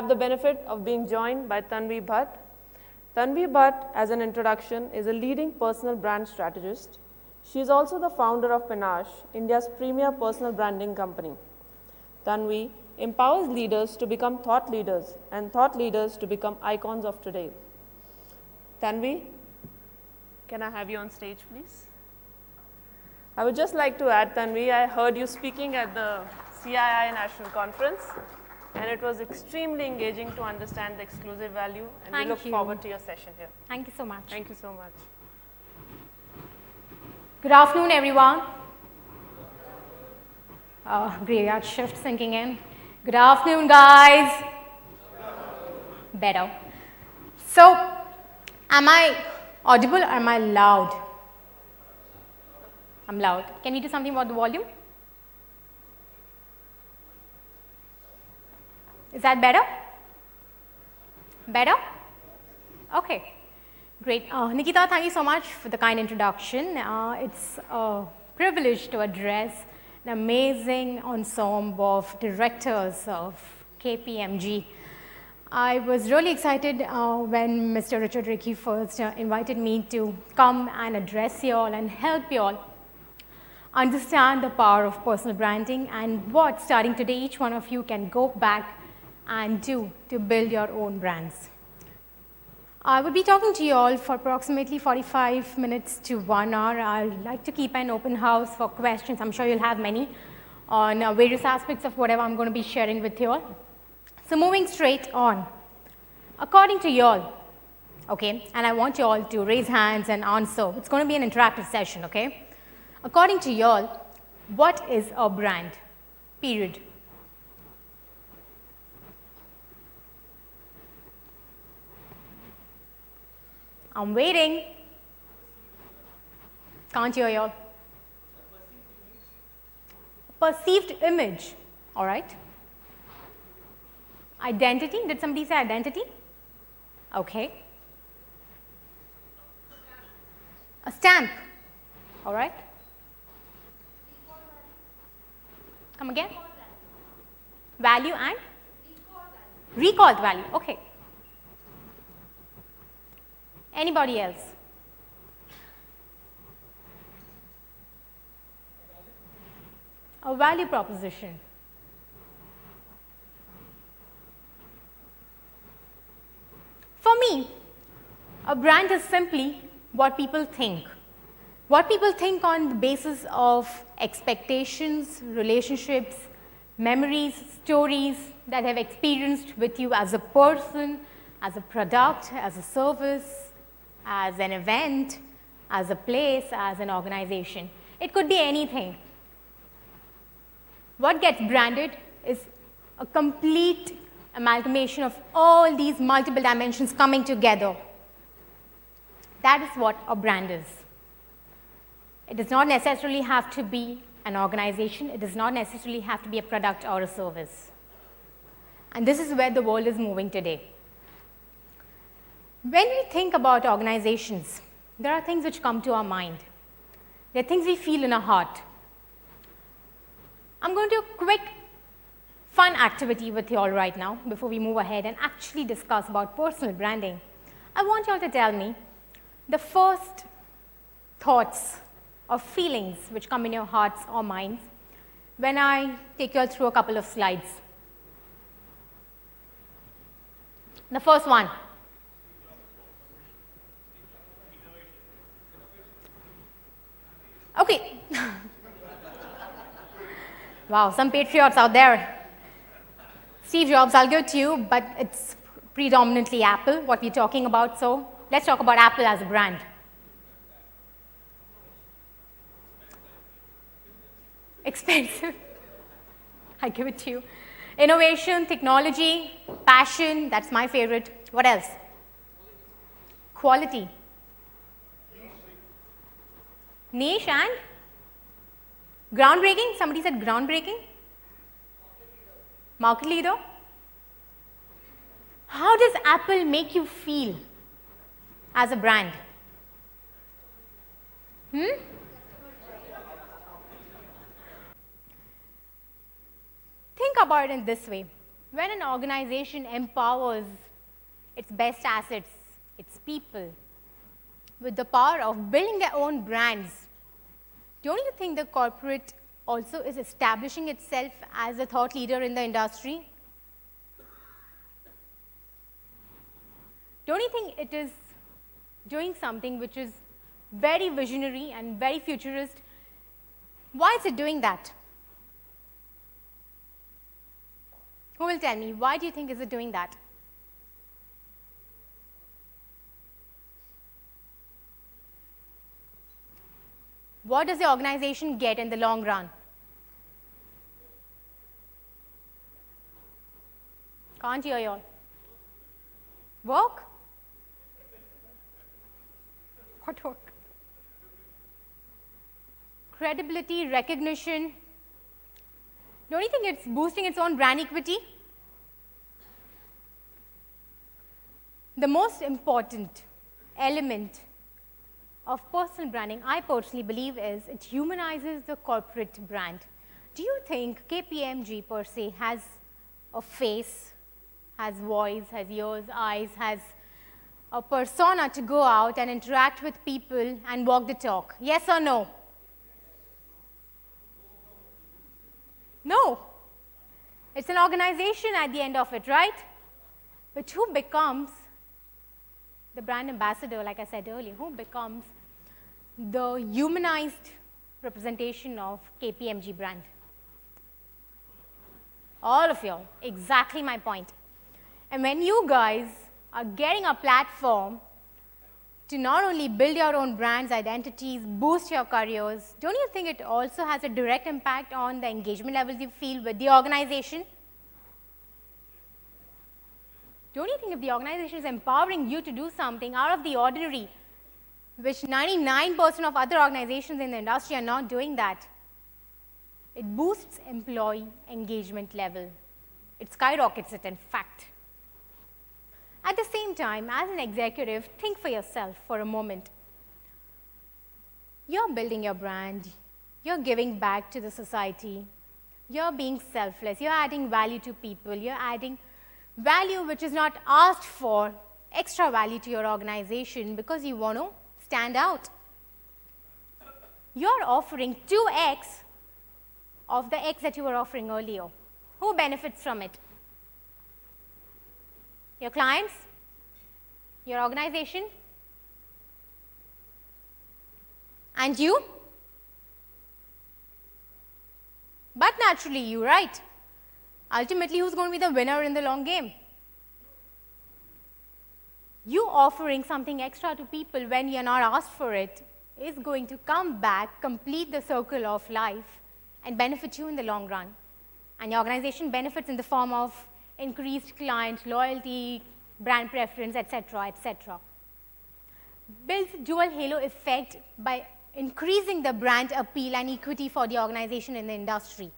have the benefit of being joined by Tanvi Bhatt. Tanvi Bhatt, as an introduction, is a leading personal brand strategist. She is also the founder of Panache, India's premier personal branding company. Tanvi empowers leaders to become thought leaders and thought leaders to become icons of today. Tanvi, can I have you on stage, please? I would just like to add, Tanvi, I heard you speaking at the CII National Conference, and it was extremely engaging to understand the exclusive value, and we look forward to your session here. Thank you so much. Thank you so much. Good afternoon, everyone. Graveyard shift sinking in. Good afternoon, guys. Better. So, am I audible or am I loud? I'm loud. Can we do something about the volume? Is that better? Better? Okay. Great. Nikita, thank you so much for the kind introduction. It's a privilege to address an amazing ensemble of directors of KPMG. I was really excited when Mr. Richard Ricky first invited me to come and address you all and help you all understand the power of personal branding and what, starting today, each one of you can go back and do to build your own brands. I will be talking to you all for approximately 45 minutes to 1 hour. I'd like to keep an open house for questions. I'm sure you'll have many on various aspects of whatever I'm going to be sharing with you all. So moving straight on, according to you all, okay, and I want you all to raise hands and answer. It's going to be an interactive session, okay? According to you all, what is a brand? Period. I'm waiting. Can't hear you all. Perceived image, all right. Identity, did somebody say identity? Okay. A stamp, all right. Come again? Value and? Recalled value, okay. Anybody else? A value proposition. For me, a brand is simply what people think. What people think on the basis of expectations, relationships, memories, stories that have experienced with you as a person, as a product, as a service, as an event, as a place, as an organization. It could be anything. What gets branded is a complete amalgamation of all these multiple dimensions coming together. That is what a brand is. It does not necessarily have to be an organization. It does not necessarily have to be a product or a service. And this is where the world is moving today. When we think about organizations, there are things which come to our mind. There are things we feel in our heart. I'm going to do a quick fun activity with you all right now before we move ahead and actually discuss about personal branding. I want you all to tell me the first thoughts or feelings which come in your hearts or minds when I take you all through a couple of slides. The first one. Okay. Wow, some patriots out there. Steve Jobs, I'll go to you, but it's predominantly Apple, what we're talking about. So let's talk about Apple as a brand. Expensive. I give it to you. Innovation, technology, passion, that's my favorite. What else? Quality. Niche and groundbreaking. Somebody said groundbreaking. Market leader. How does Apple make you feel as a brand? Think about it in this way. When an organization empowers its best assets, its people, with the power of building their own brands, don't you think the corporate also is establishing itself as a thought leader in the industry? Don't you think it is doing something which is very visionary and very futurist? Why is it doing that? Who will tell me? Why do you think is it doing that? What does the organization get in the long run? Can't hear you all. Work? What work? Credibility, recognition. Don't you think it's boosting its own brand equity? The most important element of personal branding, I personally believe, is it humanizes the corporate brand. Do you think KPMG per se has a face, has voice, has ears, eyes, has a persona to go out and interact with people and walk the talk? Yes or no? No. It's an organization at the end of it, right? But who becomes the brand ambassador, like I said earlier? Who becomes the humanized representation of KPMG brand? All of you. Exactly my point. And when you guys are getting a platform to not only build your own brands, identities, boost your careers, don't you think it also has a direct impact on the engagement levels you feel with the organization? Don't you think if the organization is empowering you to do something out of the ordinary, which 99% of other organizations in the industry are not doing that, it boosts employee engagement level. It skyrockets it, in fact. At the same time, as an executive, think for yourself for a moment. You're building your brand, you're giving back to the society, you're being selfless, you're adding value to people, you're adding value which is not asked for, extra value to your organization because you want to stand out. You're offering 2x of the x that you were offering earlier. Who benefits from it? Your clients, your organization, and you? But naturally you, right? Ultimately, who's going to be the winner in the long game? You offering something extra to people when you're not asked for it is going to come back, complete the circle of life, and benefit you in the long run. And your organization benefits in the form of increased client loyalty, brand preference, etc., etc. Builds dual halo effect by increasing the brand appeal and equity for the organization in the industry.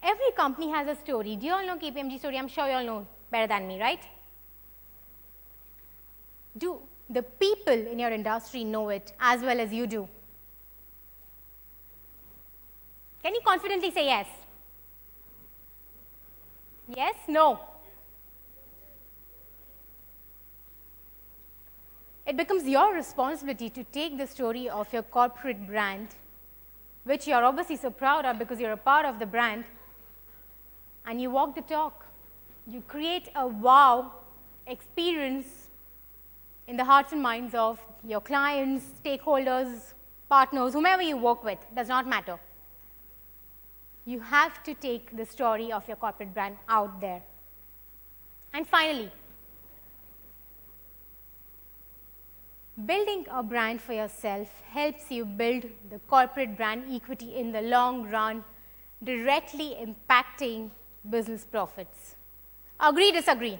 Every company has a story. Do you all know KPMG story? I'm sure you all know better than me, right? Do the people in your industry know it as well as you do? Can you confidently say yes? Yes? No? It becomes your responsibility to take the story of your corporate brand, which you're obviously so proud of because you're a part of the brand, and you walk the talk. You create a wow experience in the hearts and minds of your clients, stakeholders, partners, whomever you work with, does not matter. You have to take the story of your corporate brand out there. And finally, building a brand for yourself helps you build the corporate brand equity in the long run, directly impacting business profits. Agree, disagree?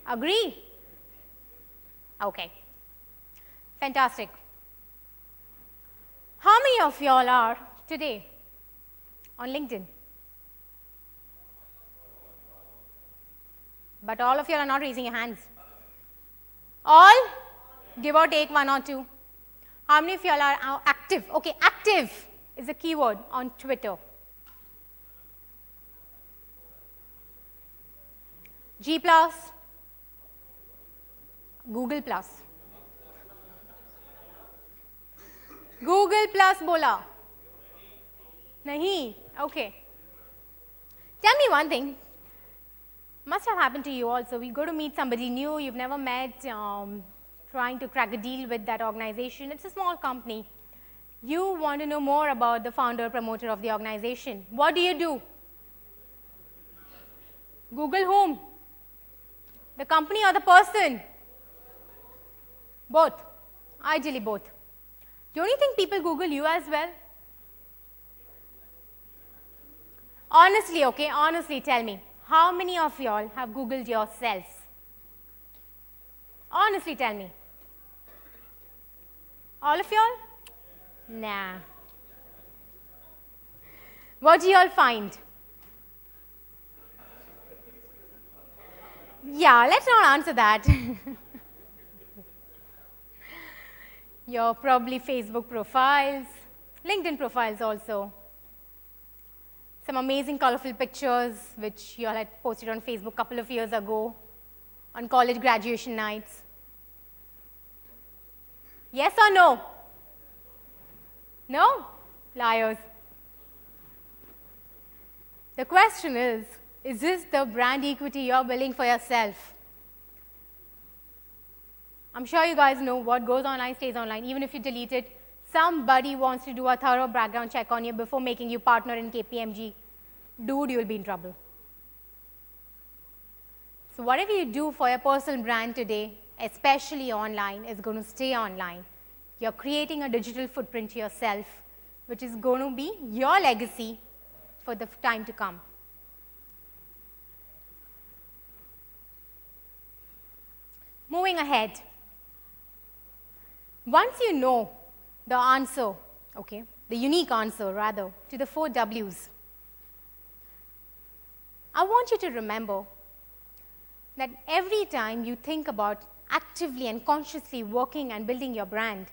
Agree? Okay. Fantastic. How many of y'all are today on LinkedIn? But all of you are not raising your hands. All? Give or take one or two. How many of y'all are active? Okay, active. is a keyword on Twitter? G plus, Google plus. Google plus bola. Nahi, okay. Tell me one thing. Must have happened to you also. We go to meet somebody new you've never met, trying to crack a deal with that organization. It's a small company. You want to know more about the founder, promoter of the organization. What do? Google whom? The company or the person? Both. Ideally both. Don't you think people Google you as well? Honestly, okay, honestly tell me, how many of y'all have Googled yourselves? Honestly tell me. All of y'all? Nah. What do y'all find? Yeah, let's not answer that. Your probably Facebook profiles, LinkedIn profiles also. Some amazing colorful pictures which you all had posted on Facebook a couple of years ago on college graduation nights. Yes or no? No? Liars. The question is this the brand equity you're building for yourself? I'm sure you guys know what goes online stays online. Even if you delete it, somebody wants to do a thorough background check on you before making you partner in KPMG. Dude, you'll be in trouble. So whatever you do for your personal brand today, especially online, is going to stay online. You're creating a digital footprint to yourself, which is going to be your legacy for the time to come. Moving ahead. Once you know the answer, okay, the unique answer rather, to the 4 W's, I want you to remember that every time you think about actively and consciously working and building your brand,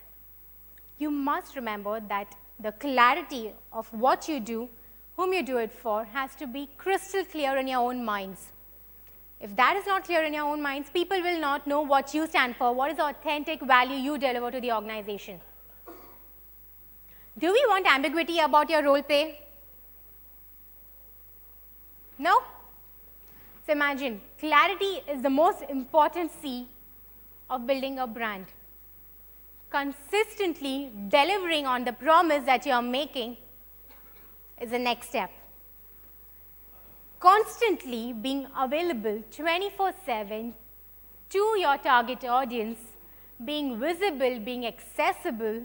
you must remember that the clarity of what you do, whom you do it for, has to be crystal clear in your own minds. If that is not clear in your own minds, people will not know what you stand for, what is the authentic value you deliver to the organization. Do we want ambiguity about your role play? No? So imagine, clarity is the most important C of building a brand. Consistently delivering on the promise that you are making is the next step. Constantly being available 24/7 to your target audience, being visible, being accessible,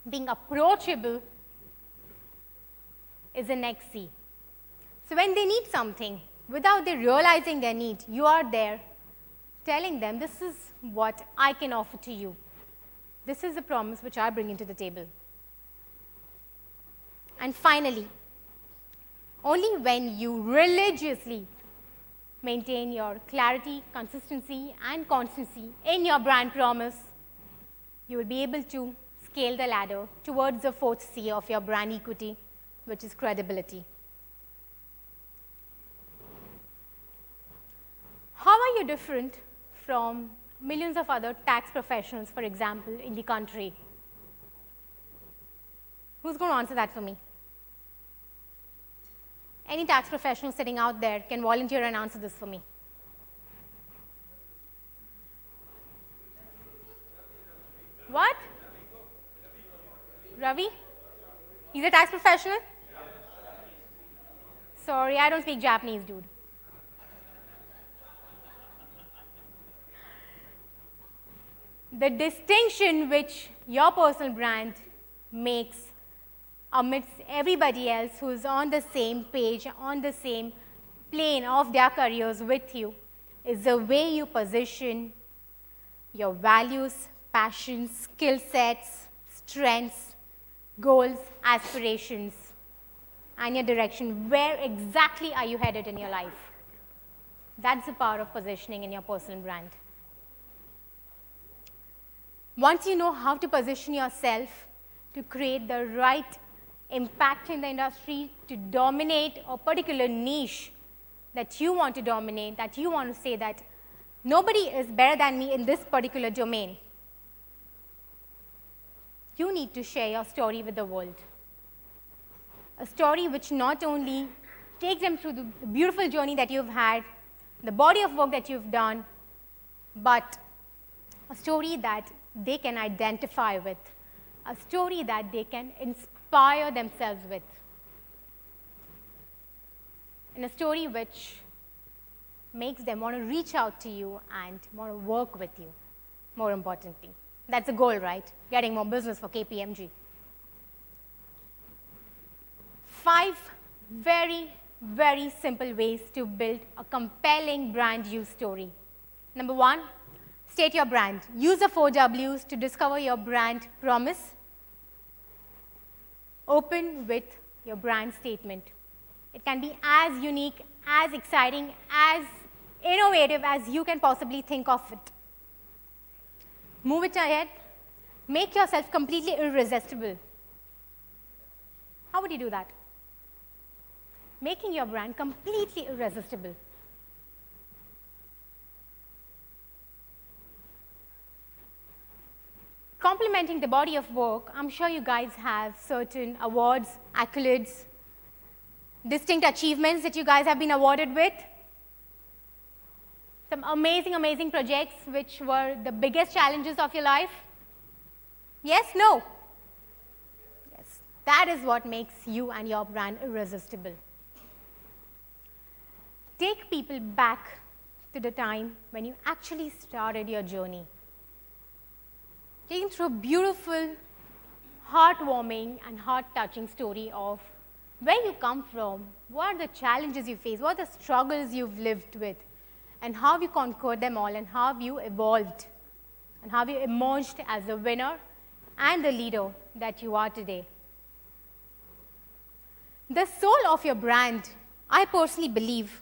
being approachable is the next C. So when they need something, without they realizing their need, you are there telling them, this is what I can offer to you. This is the promise which I bring into the table. And finally, only when you religiously maintain your clarity, consistency, and constancy in your brand promise, you will be able to scale the ladder towards the 4th C of your brand equity, which is credibility. How are you different from millions of other tax professionals, for example, in the country? Who's going to answer that for me? Any tax professional sitting out there can volunteer and answer this for me. What? Ravi? He's a tax professional? Sorry, I don't speak Japanese, dude. The distinction which your personal brand makes amidst everybody else who's on the same page, on the same plane of their careers with you, is the way you position your values, passions, skill sets, strengths, goals, aspirations, and your direction. Where exactly are you headed in your life? That's the power of positioning in your personal brand. Once you know how to position yourself to create the right impacting the industry, to dominate a particular niche that you want to dominate, that you want to say that nobody is better than me in this particular domain, you need to share your story with the world. A story which not only takes them through the beautiful journey that you've had, the body of work that you've done, but a story that they can identify with, a story that they can inspire themselves with, and a story which makes them want to reach out to you and want to work with you, more importantly. That's the goal, right? Getting more business for KPMG. 5 very, very simple ways to build a compelling brand use story. Number 1, state your brand. Use the 4 Ws to discover your brand promise. Open with your brand statement. It can be as unique, as exciting, as innovative as you can possibly think of it. Move it ahead. Make yourself completely irresistible. How would you do that? Making your brand completely irresistible. Complementing the body of work, I'm sure you guys have certain awards, accolades, distinct achievements that you guys have been awarded with. Some amazing, amazing projects which were the biggest challenges of your life. Yes, no? Yes, that is what makes you and your brand irresistible. Take people back to the time when you actually started your journey. Take them through a beautiful, heartwarming and heart-touching story of where you come from, what are the challenges you face, what are the struggles you've lived with, and how you conquered them all, and how you evolved, and how you emerged as the winner and the leader that you are today. The soul of your brand, I personally believe,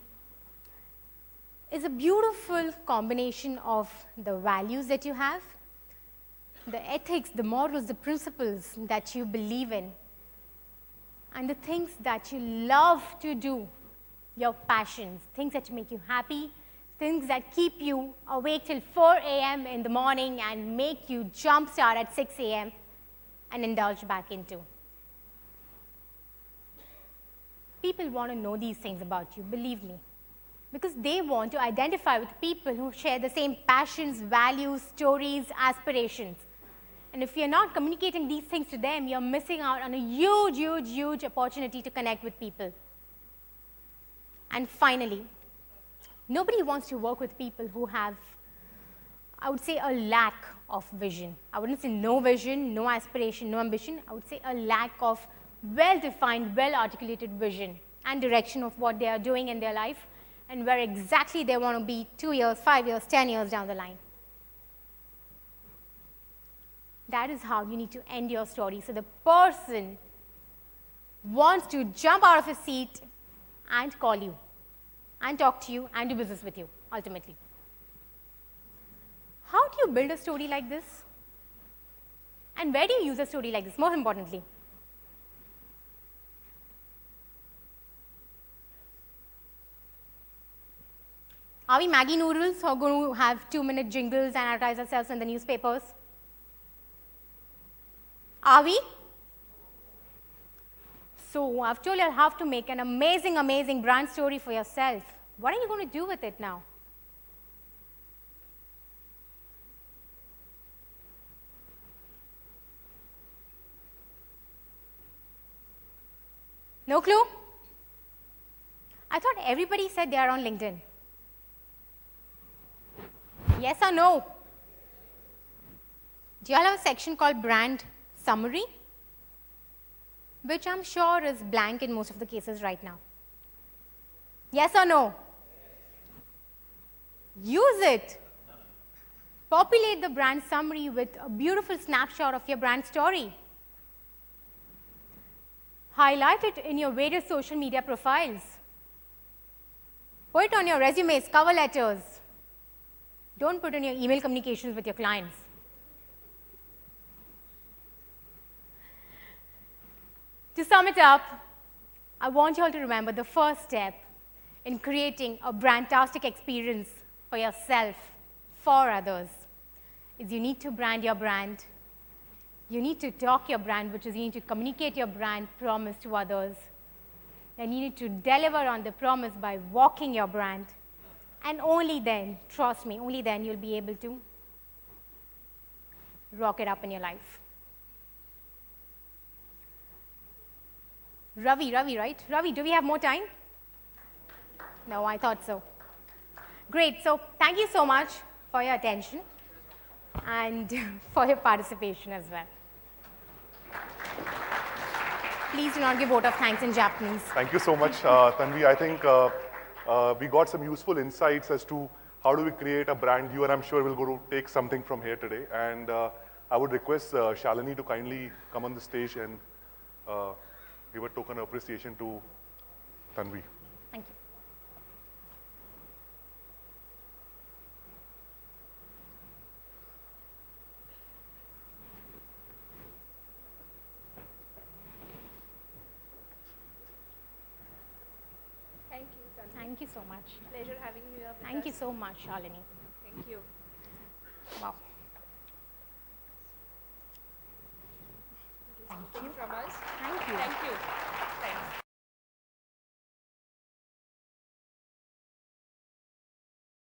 is a beautiful combination of the values that you have, the ethics, the morals, the principles that you believe in, and the things that you love to do, your passions, things that make you happy, things that keep you awake till 4 a.m. in the morning and make you jump start at 6 a.m. and indulge back into. People want to know these things about you, believe me, because they want to identify with people who share the same passions, values, stories, aspirations. And if you're not communicating these things to them, you're missing out on a huge, huge, huge opportunity to connect with people. And finally, nobody wants to work with people who have, I would say, a lack of vision. I wouldn't say no vision, no aspiration, no ambition. I would say a lack of well-defined, well-articulated vision and direction of what they are doing in their life and where exactly they want to be 2 years, 5 years, 10 years down the line. That is how you need to end your story. So the person wants to jump out of his seat and call you and talk to you and do business with you, ultimately. How do you build a story like this? And where do you use a story like this, more importantly? Are we Maggie noodles who are going to have 2-minute jingles and advertise ourselves in the newspapers? Are we? So I've told you I'll have to make an amazing, amazing brand story for yourself. What are you going to do with it now? No clue? I thought everybody said they are on LinkedIn. Yes or no? Do you all have a section called brand summary? Which I'm sure is blank in most of the cases right now. Yes or no? Use it. Populate the brand summary with a beautiful snapshot of your brand story. Highlight it in your various social media profiles. Put it on your resumes, cover letters. Don't put it in your email communications with your clients. To sum it up, I want you all to remember the first step in creating a brandtastic experience for yourself, for others, is you need to brand your brand. You need to talk your brand, which is you need to communicate your brand promise to others. Then you need to deliver on the promise by walking your brand. And only then, trust me, only then you'll be able to rock it up in your life. Ravi, right? Ravi, do we have more time? No, I thought so. Great. So thank you so much for your attention and for your participation as well. Please do not give vote of thanks in Japanese. Thank you so much, Tanvi. I think we got some useful insights as to how do we create a brand. You and I'm sure will go to take something from here today. And I would request Shalini to kindly come on the stage and give a token of appreciation to Tanvi. Thank you. Thank you, Tanvi. Thank you so much. Pleasure having you here with Thank you us. so much, Shalini. Thank you.